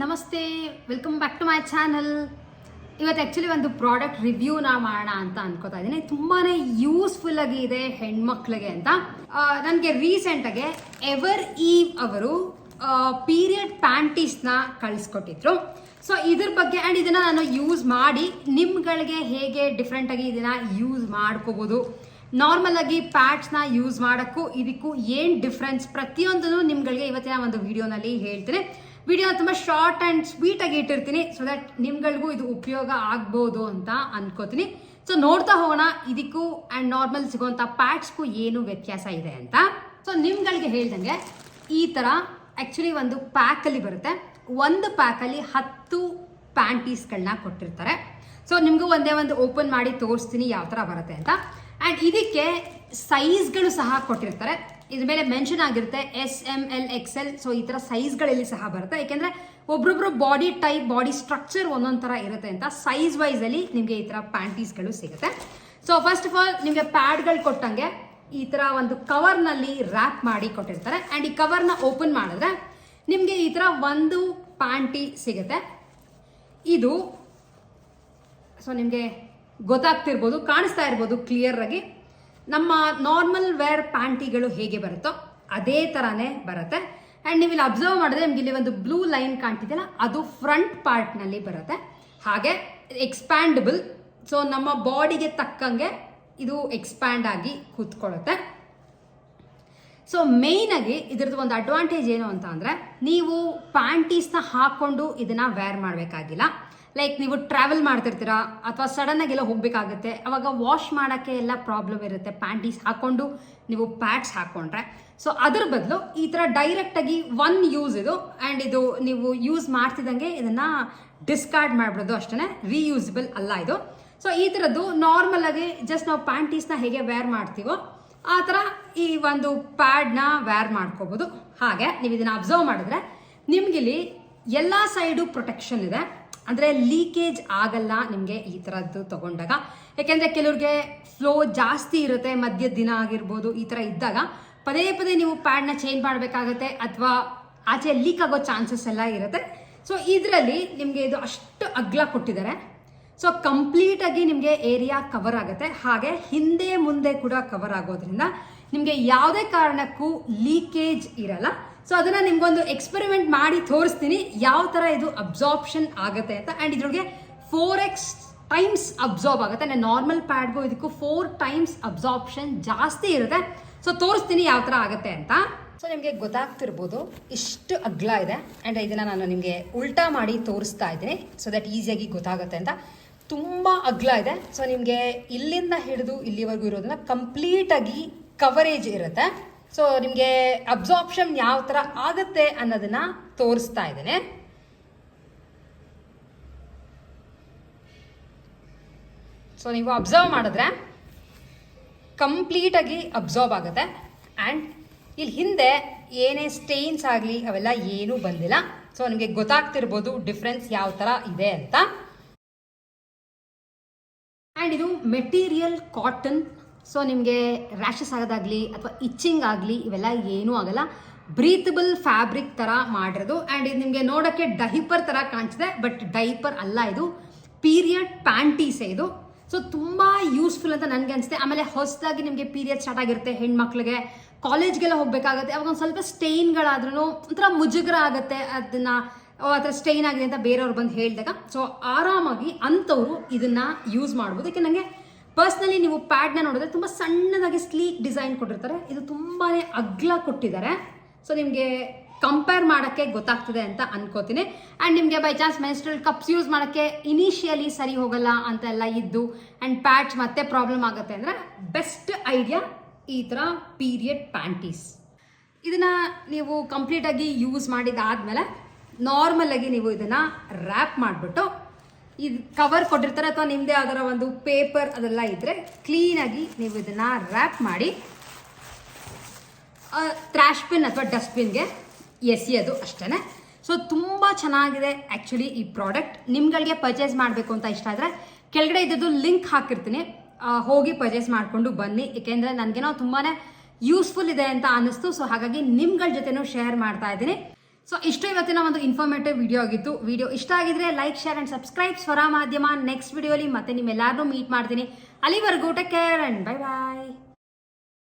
ನಮಸ್ತೆ, welcome back to my channel. ಇವತ್ತು actually ಒಂದು ಪ್ರಾಡಕ್ಟ್ ರಿವ್ಯೂನ ಮಾಡೋಣ ಅಂತ ಅನ್ಕೋತಾ ಇದ್ದೀನಿ. ತುಂಬಾ ಯೂಸ್ಫುಲ್ ಆಗಿ ಇದೆ ಹೆಣ್ಮಕ್ಳಿಗೆ ಅಂತ. ನನಗೆ ರೀಸೆಂಟಾಗೆ ಎವರ್ ಈವ್ ಅವರು ಪೀರಿಯಡ್ ಪ್ಯಾಂಟೀಸ್ನ ಕಳಿಸ್ಕೊಟ್ಟಿದ್ರು. ಸೊ ಇದ್ರ ಬಗ್ಗೆ ಆ್ಯಂಡ್ ಇದನ್ನು ನಾನು ಯೂಸ್ ಮಾಡಿ ನಿಮ್ಗಳಿಗೆ ಹೇಗೆ ಡಿಫ್ರೆಂಟಾಗಿ ಇದನ್ನು ಯೂಸ್ ಮಾಡ್ಕೋಬೋದು, ನಾರ್ಮಲ್ ಆಗಿ ಪ್ಯಾಡ್ಸ್ನ ಯೂಸ್ ಮಾಡೋಕ್ಕೂ ಇದಕ್ಕೂ ಏನು ಡಿಫ್ರೆನ್ಸ್ ಪ್ರತಿಯೊಂದನ್ನು ನಿಮ್ಗಳಿಗೆ ಇವತ್ತಿನ ಒಂದು ವಿಡಿಯೋನಲ್ಲಿ ಹೇಳ್ತೀನಿ. ವಿಡಿಯೋನ ತುಂಬ ಶಾರ್ಟ್ ಆ್ಯಂಡ್ ಸ್ವೀಟಾಗಿ ಇಟ್ಟಿರ್ತೀನಿ, ಸೊ ದಟ್ ನಿಮ್ಗಳಿಗೂ ಇದು ಉಪಯೋಗ ಆಗ್ಬೋದು ಅಂತ ಅನ್ಕೋತೀನಿ. ಸೊ ನೋಡ್ತಾ ಹೋಗೋಣ ಇದಕ್ಕೂ ಆ್ಯಂಡ್ ನಾರ್ಮಲ್ ಸಿಗೋಂಥ ಪ್ಯಾಡ್ಸ್ಗೂ ಏನು ವ್ಯತ್ಯಾಸ ಇದೆ ಅಂತ. ಸೊ ನಿಮ್ಗಳಿಗೆ ಹೇಳ್ದಂಗೆ ಈ ಥರ ಆ್ಯಕ್ಚುಲಿ ಒಂದು ಪ್ಯಾಕಲ್ಲಿ ಬರುತ್ತೆ. ಒಂದು ಪ್ಯಾಕಲ್ಲಿ 10 ಪ್ಯಾಂಟೀಸ್ಗಳನ್ನ ಕೊಟ್ಟಿರ್ತಾರೆ. ಸೊ ನಿಮಗೂ ಒಂದೇ ಒಂದು ಓಪನ್ ಮಾಡಿ ತೋರಿಸ್ತೀನಿ ಯಾವ ಥರ ಬರುತ್ತೆ ಅಂತ. ಆ್ಯಂಡ್ ಇದಕ್ಕೆ ಸೈಜ್ಗಳು ಸಹ ಕೊಟ್ಟಿರ್ತಾರೆ. ಇದ್ರ ಮೇಲೆ ಮೆನ್ಷನ್ ಆಗಿರುತ್ತೆ SML XL. ಸೊ ಈ ಥರ ಸೈಜ್ಗಳಲ್ಲಿ ಸಹ ಬರುತ್ತೆ, ಯಾಕೆಂದರೆ ಒಬ್ರೊಬ್ರು ಬಾಡಿ ಟೈಪ್, ಬಾಡಿ ಸ್ಟ್ರಕ್ಚರ್ ಒಂದೊಂದು ಥರ ಇರುತ್ತೆ ಅಂತ ಸೈಜ್ ವೈಸಲ್ಲಿ ನಿಮಗೆ ಈ ಥರ ಪ್ಯಾಂಟೀಸ್ಗಳು ಸಿಗುತ್ತೆ. ಸೊ ಫಸ್ಟ್ ಆಫ್ ಆಲ್ ನಿಮಗೆ ಪ್ಯಾಡ್ಗಳು ಕೊಟ್ಟಂಗೆ ಈ ಥರ ಒಂದು ಕವರ್ನಲ್ಲಿ ರ್ಯಾಪ್ ಮಾಡಿ ಕೊಟ್ಟಿರ್ತಾರೆ. ಆ್ಯಂಡ್ ಈ ಕವರ್ನ ಓಪನ್ ಮಾಡಿದ್ರೆ ನಿಮಗೆ ಈ ಥರ ಒಂದು ಪ್ಯಾಂಟಿ ಸಿಗುತ್ತೆ. ಇದು ಸೊ ನಿಮಗೆ ಗೊತ್ತಾಗ್ತಿರ್ಬೋದು, ಕಾಣಿಸ್ತಾ ಇರ್ಬೋದು ಕ್ಲಿಯರ್ ಆಗಿ. ನಮ್ಮ ನಾರ್ಮಲ್ ವೇರ್ ಪ್ಯಾಂಟಿಗಳು ಹೇಗೆ ಬರುತ್ತೋ ಅದೇ ಥರನೇ ಬರುತ್ತೆ. ಆ್ಯಂಡ್ ನೀವು ಇಲ್ಲಿ ಅಬ್ಸರ್ವ್ ಮಾಡಿದ್ರೆ ನಿಮ್ಗೆ ಇಲ್ಲಿ ಒಂದು ಬ್ಲೂ ಲೈನ್ ಕಾಣ್ತಿದೆಯಲ್ಲ, ಅದು ಫ್ರಂಟ್ ಪಾರ್ಟ್ನಲ್ಲಿ ಬರುತ್ತೆ. ಹಾಗೆ ಎಕ್ಸ್ಪ್ಯಾಂಡಬಲ್, ಸೊ ನಮ್ಮ ಬಾಡಿಗೆ ತಕ್ಕಂಗೆ ಇದು ಎಕ್ಸ್ಪ್ಯಾಂಡ್ ಆಗಿ ಕೂತ್ಕೊಳ್ಳುತ್ತೆ. ಸೊ ಮೇಯ್ನಾಗಿ ಇದ್ರದ್ದು ಒಂದು ಅಡ್ವಾಂಟೇಜ್ ಏನು ಅಂತ ಅಂದರೆ, ನೀವು ಪ್ಯಾಂಟೀಸ್ನ ಹಾಕ್ಕೊಂಡು ಇದನ್ನು ವೇರ್ ಮಾಡಬೇಕಾಗಿಲ್ಲ. ಲೈಕ್ ನೀವು ಟ್ರಾವೆಲ್ ಮಾಡ್ತಿರ್ತೀರಾ ಅಥವಾ ಸಡನ್ನಾಗೆಲ್ಲ ಹೋಗಬೇಕಾಗುತ್ತೆ, ಅವಾಗ ವಾಶ್ ಮಾಡೋಕ್ಕೆ ಎಲ್ಲ ಪ್ರಾಬ್ಲಮ್ ಇರುತ್ತೆ ಪ್ಯಾಂಟೀಸ್ ಹಾಕ್ಕೊಂಡು ನೀವು ಪ್ಯಾಡ್ಸ್ ಹಾಕ್ಕೊಂಡ್ರೆ. ಸೊ ಅದ್ರ ಬದಲು ಈ ಥರ ಡೈರೆಕ್ಟಾಗಿ ಒನ್ ಯೂಸ್ ಇದು. ಆ್ಯಂಡ್ ಇದು ನೀವು ಯೂಸ್ ಮಾಡ್ತಿದ್ದಂಗೆ ಇದನ್ನು ಡಿಸ್ಕಾರ್ಡ್ ಮಾಡ್ಬಿಡೋದು, ಅಷ್ಟೇ, ರೀಯೂಸಬಲ್ ಅಲ್ಲ ಇದು. ಸೊ ಈ ಥರದ್ದು ನಾರ್ಮಲ್ ಆಗಿ ಜಸ್ಟ್ ನಾವು ಪ್ಯಾಂಟೀಸ್ನ ಹೇಗೆ ವೇರ್ ಮಾಡ್ತೀವೋ ಆ ಥರ ಈ ಒಂದು ಪ್ಯಾಡ್ನ ವೇರ್ ಮಾಡ್ಕೋಬೋದು. ಹಾಗೆ ನೀವು ಇದನ್ನು ಅಬ್ಸರ್ವ್ ಮಾಡಿದ್ರೆ ನಿಮಗಿಲ್ಲಿ ಎಲ್ಲ ಸೈಡು ಪ್ರೊಟೆಕ್ಷನ್ ಇದೆ, ಅಂದರೆ ಲೀಕೇಜ್ ಆಗಲ್ಲ ನಿಮಗೆ ಈ ಥರದ್ದು ತಗೊಂಡಾಗ. ಯಾಕೆಂದರೆ ಕೆಲವ್ರಿಗೆ ಫ್ಲೋ ಜಾಸ್ತಿ ಇರುತ್ತೆ, ಮಧ್ಯ ದಿನ ಆಗಿರ್ಬೋದು, ಈ ಥರ ಇದ್ದಾಗ ಪದೇ ಪದೇ ನೀವು ಪ್ಯಾಡ್ನ ಚೇಂಜ್ ಮಾಡಬೇಕಾಗತ್ತೆ ಅಥವಾ ಆಚೆ ಲೀಕ್ ಆಗೋ ಚಾನ್ಸಸ್ ಎಲ್ಲ ಇರುತ್ತೆ. ಸೊ ಇದರಲ್ಲಿ ನಿಮಗೆ ಇದು ಅಷ್ಟು ಅಗ್ಲ ಕೊಟ್ಟಿದ್ದಾರೆ. ಸೊ ಕಂಪ್ಲೀಟಾಗಿ ನಿಮಗೆ ಏರಿಯಾ ಕವರ್ ಆಗುತ್ತೆ. ಹಾಗೆ ಹಿಂದೆ ಮುಂದೆ ಕೂಡ ಕವರ್ ಆಗೋದ್ರಿಂದ ನಿಮಗೆ ಯಾವುದೇ ಕಾರಣಕ್ಕೂ ಲೀಕೇಜ್ ಇರಲ್ಲ. ಸೊ ಅದನ್ನು ನಿಮ್ಗೊಂದು ಎಕ್ಸ್ಪೆರಿಮೆಂಟ್ ಮಾಡಿ ತೋರಿಸ್ತೀನಿ ಯಾವ ಥರ ಇದು ಅಬ್ಸಾರ್ಪ್ಷನ್ ಆಗುತ್ತೆ ಅಂತ. ಆ್ಯಂಡ್ ಇದ್ರೊಳಗೆ 4x ಟೈಮ್ಸ್ ಅಬ್ಸಾರ್ಬ್ ಆಗುತ್ತೆ. ಆ್ಯಂಡ್ ನಾರ್ಮಲ್ ಪ್ಯಾಡ್ಗೂ ಇದಕ್ಕೂ 4 ಟೈಮ್ಸ್ ಅಬ್ಸಾರ್ಪ್ಷನ್ ಜಾಸ್ತಿ ಇರುತ್ತೆ. ಸೊ ತೋರಿಸ್ತೀನಿ ಯಾವ ಥರ ಆಗುತ್ತೆ ಅಂತ. ಸೊ ನಿಮಗೆ ಗೊತ್ತಾಗ್ತಿರ್ಬೋದು ಇಷ್ಟು ಅಗ್ಲ ಇದೆ. ಆ್ಯಂಡ್ ಇದನ್ನು ನಾನು ನಿಮಗೆ ಉಲ್ಟಾ ಮಾಡಿ ತೋರಿಸ್ತಾ ಇದ್ದೀನಿ ಸೊ ದಟ್ ಈಸಿಯಾಗಿ ಗೊತ್ತಾಗುತ್ತೆ ಅಂತ. ತುಂಬ ಅಗ್ಲ ಇದೆ. ಸೊ ನಿಮಗೆ ಇಲ್ಲಿಂದ ಹಿಡಿದು ಇಲ್ಲಿವರೆಗೂ ಇರೋದನ್ನ ಕಂಪ್ಲೀಟಾಗಿ ಕವರೇಜ್ ಇರುತ್ತೆ. ಸೊ ನಿಮಗೆ ಅಬ್ಸಾರ್ಪ್ಷನ್ ಯಾವ ಥರ ಆಗುತ್ತೆ ಅನ್ನೋದನ್ನ ತೋರಿಸ್ತಾ ಇದ್ದೇನೆ. ಸೊ ನೀವು ಅಬ್ಸರ್ವ್ ಮಾಡಿದ್ರೆ ಕಂಪ್ಲೀಟಾಗಿ ಅಬ್ಸಾರ್ಬ್ ಆಗುತ್ತೆ. ಆ್ಯಂಡ್ ಇಲ್ಲಿ ಹಿಂದೆ ಏನೇ ಸ್ಟೇನ್ಸ್ ಆಗಲಿ ಅವೆಲ್ಲ ಏನೂ ಬಂದಿಲ್ಲ. ಸೊ ನಿಮಗೆ ಗೊತ್ತಾಗ್ತಿರ್ಬೋದು ಡಿಫ್ರೆನ್ಸ್ ಯಾವ ಥರ ಇದೆ ಅಂತ. ಆ್ಯಂಡ್ ಇದು ಮೆಟೀರಿಯಲ್ ಕಾಟನ್. ಸೊ ನಿಮಗೆ ರ್ಯಾಷಸ್ ಆಗೋದಾಗಲಿ ಅಥವಾ ಇಚ್ಚಿಂಗ್ ಆಗಲಿ ಇವೆಲ್ಲ ಏನೂ ಆಗಲ್ಲ. ಬ್ರೀತಬಲ್ ಫ್ಯಾಬ್ರಿಕ್ ಥರ ಮಾಡಿರೋದು. ಆ್ಯಂಡ್ ಇದು ನಿಮಗೆ ನೋಡೋಕ್ಕೆ ಡೈಪರ್ ಥರ ಕಾಣಿಸಿದೆ, ಬಟ್ ಡೈಪರ್ ಅಲ್ಲ, ಇದು ಪೀರಿಯಡ್ ಪ್ಯಾಂಟೀಸೇ ಇದು. ಸೊ ತುಂಬ ಯೂಸ್ಫುಲ್ ಅಂತ ನನಗೆ ಅನಿಸುತ್ತೆ. ಆಮೇಲೆ ಹೊಸದಾಗಿ ನಿಮಗೆ ಪೀರಿಯಡ್ ಸ್ಟಾರ್ಟ್ ಆಗಿರುತ್ತೆ ಹೆಣ್ಮಕ್ಳಿಗೆ, ಕಾಲೇಜ್ಗೆಲ್ಲ ಹೋಗಬೇಕಾಗತ್ತೆ, ಅವಾಗ ಒಂದು ಸ್ವಲ್ಪ ಸ್ಟೇನ್ಗಳಾದ್ರೂ ಒಂಥರ ಮುಜುಗರ ಆಗುತ್ತೆ, ಅದನ್ನು ಆ ಥರ ಸ್ಟೇನ್ ಆಗಿದೆ ಅಂತ ಬೇರೆಯವ್ರು ಬಂದು ಹೇಳಿದಾಗ. ಸೊ ಆರಾಮಾಗಿ ಅಂಥವ್ರು ಇದನ್ನು ಯೂಸ್ ಮಾಡ್ಬೋದು. ಯಾಕೆ ನನಗೆ ಪರ್ಸ್ನಲಿ ನೀವು ಪ್ಯಾಡ್ನ ನೋಡಿದ್ರೆ ತುಂಬ ಸಣ್ಣದಾಗಿ ಸ್ಲೀಕ್ ಡಿಸೈನ್ ಕೊಟ್ಟಿರ್ತಾರೆ, ಇದು ತುಂಬಾ ಅಗ್ಲ ಕೊಟ್ಟಿದ್ದಾರೆ. ಸೊ ನಿಮಗೆ ಕಂಪೇರ್ ಮಾಡೋಕ್ಕೆ ಗೊತ್ತಾಗ್ತದೆ ಅಂತ ಅನ್ಕೋತೀನಿ. ಆ್ಯಂಡ್ ನಿಮಗೆ by chance menstrual cups use ಮಾಡೋಕ್ಕೆ ಇನಿಷಿಯಲಿ ಸರಿ ಹೋಗಲ್ಲ ಅಂತೆಲ್ಲ ಇದ್ದು ಆ್ಯಂಡ್ ಪ್ಯಾಡ್ಸ್ ಮತ್ತೆ ಪ್ರಾಬ್ಲಮ್ ಆಗುತ್ತೆ ಅಂದರೆ ಬೆಸ್ಟ್ ಐಡಿಯಾ ಈ ಥರ ಪೀರಿಯಡ್ ಪ್ಯಾಂಟೀಸ್. ಇದನ್ನು ನೀವು ಕಂಪ್ಲೀಟಾಗಿ ಯೂಸ್ ಮಾಡಿದಾದ್ಮೇಲೆ ನಾರ್ಮಲಾಗಿ ನೀವು ಇದನ್ನು ರ್ಯಾಪ್ ಮಾಡಿಬಿಟ್ಟು, ಇದು ಕವರ್ ಕೊಟ್ಟಿರ್ತಾರೆ ಅಥವಾ ನಿಮ್ಮದೇ ಅದರ ಒಂದು ಪೇಪರ್ ಅದೆಲ್ಲ ಇದ್ದರೆ ಕ್ಲೀನಾಗಿ ನೀವು ಇದನ್ನು ರ್ಯಾಪ್ ಮಾಡಿ ಟ್ರ್ಯಾಶ್ ಬಿನ್ ಅಥವಾ ಡಸ್ಟ್ಬಿನ್ಗೆ ಎಸೆಯೋದು ಅಷ್ಟೇ. ಸೊ ತುಂಬ ಚೆನ್ನಾಗಿದೆ ಆ್ಯಕ್ಚುಲಿ ಈ ಪ್ರಾಡಕ್ಟ್. ನಿಮ್ಗಳಿಗೆ ಪರ್ಚೇಸ್ ಮಾಡಬೇಕು ಅಂತ ಇಷ್ಟ ಆದರೆ ಕೆಳಗಡೆ ಇದ್ದದ್ದು ಲಿಂಕ್ ಹಾಕಿರ್ತೀನಿ, ಹೋಗಿ ಪರ್ಚೇಸ್ ಮಾಡಿಕೊಂಡು ಬನ್ನಿ. ಏಕೆಂದರೆ ನನಗೇನೋ ತುಂಬಾ ಯೂಸ್ಫುಲ್ ಇದೆ ಅಂತ ಅನ್ನಿಸ್ತು. ಸೊ ಹಾಗಾಗಿ ನಿಮ್ಗಳ ಜೊತೆನೂ ಶೇರ್ ಮಾಡ್ತಾ ಇದ್ದೀನಿ. ಸೊ ಇಷ್ಟು ಇವತ್ತಿನ ಒಂದು ಇನ್ಫಾರ್ಮೇಟಿವ್ ವಿಡಿಯೋ ಆಗಿತ್ತು. ವಿಡಿಯೋ ಇಷ್ಟ ಆಗಿದ್ರೆ ಲೈಕ್, ಶೇರ್ ಅಂಡ್ ಸಬ್ಸ್ಕ್ರೈಬ್ ಸ್ವರ ಮಾಧ್ಯಮ. ನೆಕ್ಸ್ಟ್ ವಿಡಿಯೋಲಿ ಮತ್ತೆ ನಿಮ್ಮೆಲ್ಲರನ್ನೂ ಮೀಟ್ ಮಾಡ್ತೀನಿ. ಅಲ್ಲಿವರೆಗೂ take care and bye bye.